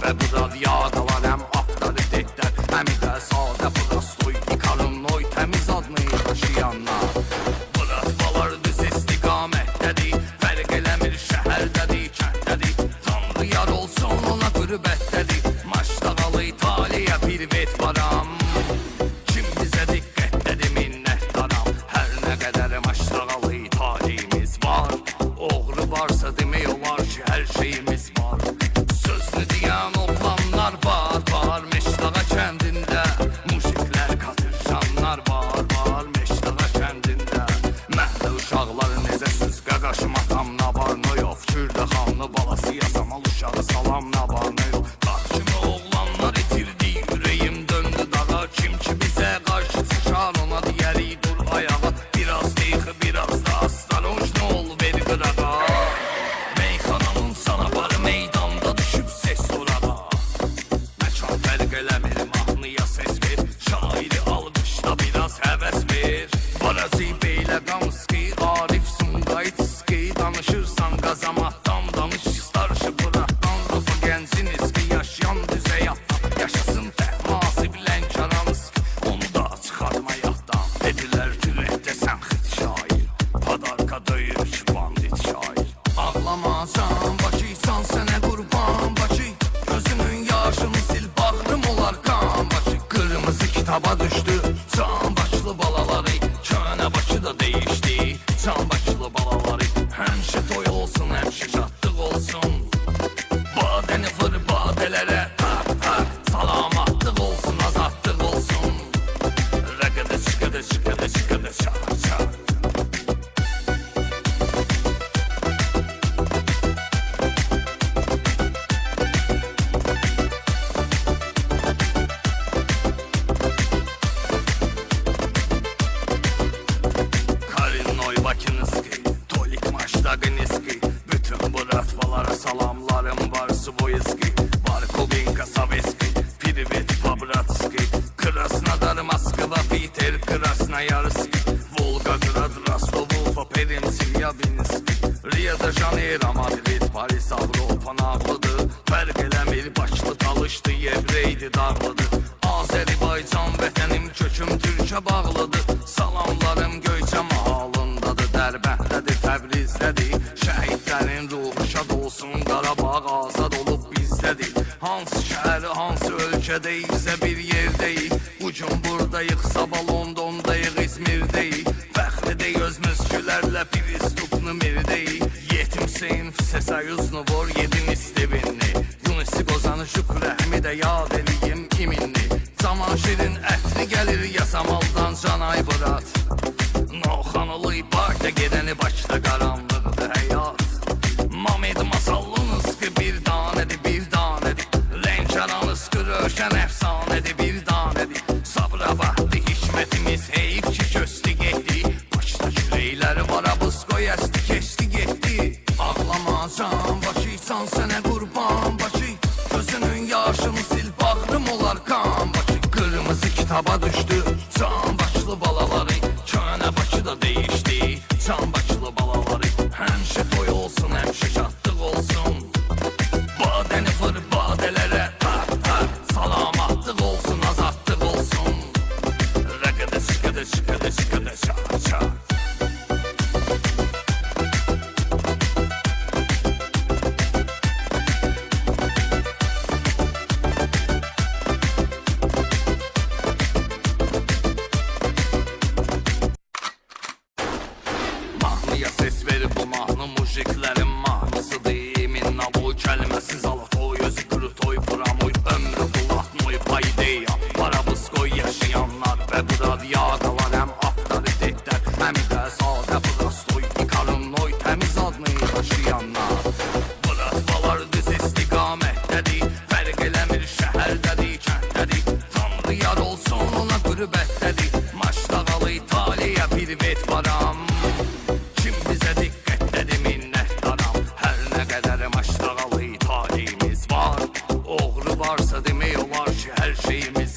və bu radiyadalar həm avtoritetlər, həm də sadə prostoy, ikarın oy təmiz adını daşıyanlar. Bıratmalar düz istiqamətdədir, fərq eləmir şəhərdədir, kənddədir, Tanrı yar olsun ona qürbətdədir. Maçdağalı İtaliya privet varam, kim bizə diqqətdədir minnətdaram. Hər nə qədər maçdağalı İtaliyimiz var, oğru varsa demək olar ki hər şeyimiz var. Sözlü deyən oğlanlar var, var Meşdağa kəndində, muziklər qatırşanlar var, var Meşdağa kəndində. Məhlə uşaqları necə süz qaqaşım atam nabarno yox, Kürdəxanlı balası yasamal uşağı salam nabarno yox. Bax kimi oğlanlar itirdi, ürəyim döndü dağa, kim ki bizə qarşı çıxar ona deyərik dur ayağa. Biraz deyxi, biraz da astaroj nə ol ver qırağa. Meyxananın sanabarı meydanda düşüb ses sorağa. Məkan fərq eləmir, mahnıya ses ver, şairi alqışda biraz həvəs ver. Varazi beylə qamski, Arif Sumqaytski, danışırsan qazamatdan danış, starşı bırakdan rufu gəncin iski, yaşayan düzə yatdan, yaşasın təhmasi bilən karanski, onu da çıxarma yatdan. Dedilər türəkdə sən xit şair, padarka döyür ki bandit şair. Ağlamacan Bakıysan sənə qurban Bakı, gözünün yaşını sil bağrım olar qan Bakı. Qırmızı kitaba düşdü can Bakılı balaları, könə Bakı da değişdi can Bakılı balaları. Həmişə toy olsun, həmişə şadlıq olsun, badəni vır badələrə tak tak, salamatlıq olsun, azadlıq olsun. Rəqədə çıxədə çıxədə çıxədə çaq çaq. Karinoy Bakınızki, Tolik Maştağınızki, bütün bu ratvalara salamlarım var. Svoyski, Varkovinka Saveski, Privet Pabratski, Krasnodar Moskva, Peter Krasnoyarski, Volgograd Rostov, Ufa, Perensilyabinski, Rio de Janeiro, Madrid, Paris, Avropa nağlıdır. Fərq eləmir, başlı talışdı, yevreydi dağlıdır. Azərbaycan vətənim, köküm Türkə bağlıdır. Salamlarım Göyçə mahalındadır, Dərbəndədir, Təbrizdədir. Şəhidlərin ruhu şad olsun, Qarabağ azad olub bizdədir. Hansı şəhəri, hansı ölkədəyiksə bir yerdəyik. Bugün buradayıq, sabah Londondayıq, İzmirdəyik. Fəxridə özmüzgülərlə Pristupnu mirdəyik. Yetim Seyf Sesayuznu vor yedin istivinni, Yunisi Qozanı Şükrəhmi də yad eləyim iminni. Zaman şirin ətli gəlir yasamaldan Canay Bırat, Noxanılı İbardə gedəni başda qaranlıqdır həyat. Mamed masallınız ki bir danədir, bir danədir, Lənkəranız ki röşən əfsanədir, bir danədir. Sabra vaxtı hikmətimiz heyif ki köstü getdi, başda küləkləri var abız qoy əsti keçdi getdi. Ağlamacan Bakıysan sənə qurban Bakı, gözünün yaşını sil bağrım olar qan Bakı. Qırmızı kitaba düşdü can Bakılı balaları, könə Bakı da değişdi can Bakılı balaları. Həmişə toy olsun, həmişə şadlıq olsun, badəni vır badələrə tak tak, salamatlıq olsun, azadlıq olsun. Rəqədə çıxədə çıxədə çıxədə çaq çaq. Mahnıya ses verir bu mahnı, mujiklərin mahnısıdır. Minna bu kəlməsi zalatoy, özü krutoy, pramoy, ömrü bulatmoy, paydeya. Parabız qoy yaşayanlar və bu radiyadalar həm avtoritetlər, həm də sadə prostoy, ikarın oy təmiz adını daşıyanlar. Bıratmalar düz istiqamətdədir, fərq eləmir şəhərdədir, kənddədir, Tanrı yar olsun ona qürbətdədir. Maçdağalı İtaliya privet varam, kim bizə diqqətdədir minnətdaram. Hər nə qədər maçdağalı İtaliyimiz var, oğru varsa demək olar ki hər şeyimiz